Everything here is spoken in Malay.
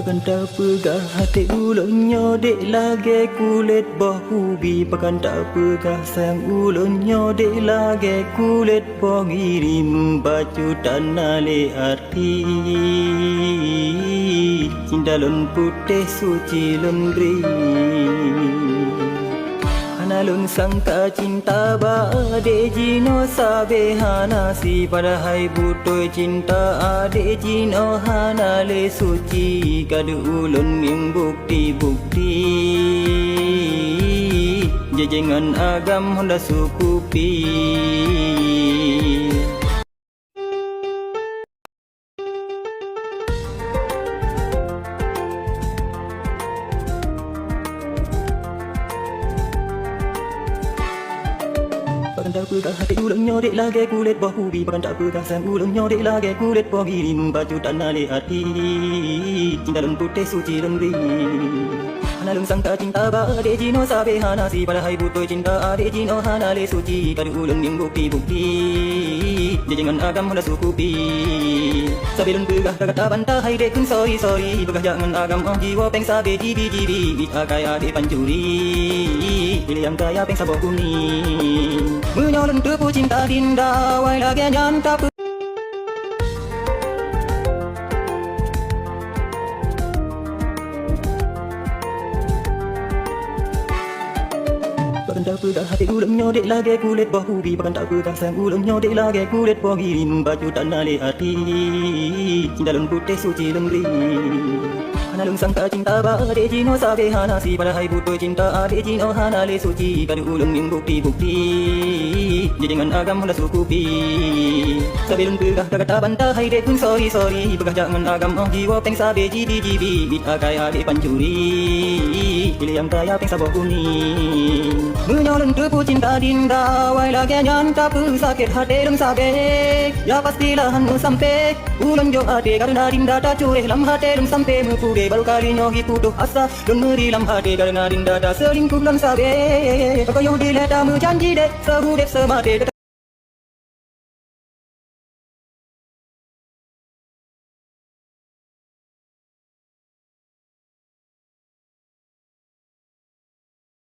Pakanta pegah hati ulunnya dek lagi kulit bahu bi. Pakanta pegah sang ulunnya dek lagi kulit bahu ngirim baju tanah le arti. Cinta lun putih suci lun beri. Analun sangka cinta ba ade jino sabe hana si padahai butuh cinta ade jino hana le suci kadu ulun yang bukti-bukti jejengan agam honda sukupi. Pakanta pegah hati ulunnya dek lagi kulit bahu bi. Pakanta pegah sang ulunnya dek lagi kulit bahu ngirim baju tanah le hati. Cinta lun putih suci lun beri. Analun sangka cinta ba ade jino sabe hana si padahai butuh cinta ade jino hana le suci kadu ulun yang bukti-bukti jejengan agam honda sukupi. Sabe lun pegah kata bantah hai dek kun sorry pegah jangan agam jiwa peng sabe jibi bit akai ade pancuri pilih yang kaya peng sabok kuning menyolong tepu cinta dinda wai lagi nyanta. Pakanta pegah hati ulunnya dek lagi kulit bahu bi. Pakanta pegah sang ulunnya dek lagi kulit bahu ngirim baju tanah le hati. Cinta lun putih suci lun beri. Analun sangka cinta ba ade jino sabe hana si padahai butuh cinta ade jino hana le suci kadu ulun yang bukti-bukti jejengan agam honda sukupi. Sabe lun pegah kata bantah hai dek kun sorry pegah jangan agam jiwa peng sabe jibi bit akai ade pancuri pilih yang kaya peng sabok kuning menyolong tepu cinta dinda wai lagi nyanta sakit hati lun sabe ya pastilah hanu sampai ulun jo ade karena dinda tak cureh lam hati lun sampai mupude baru kalinya hiputuh asa lun meri lam hati karena dinda tak selingkuh lun sabe kau yang dileta janji dek sehu dek semate.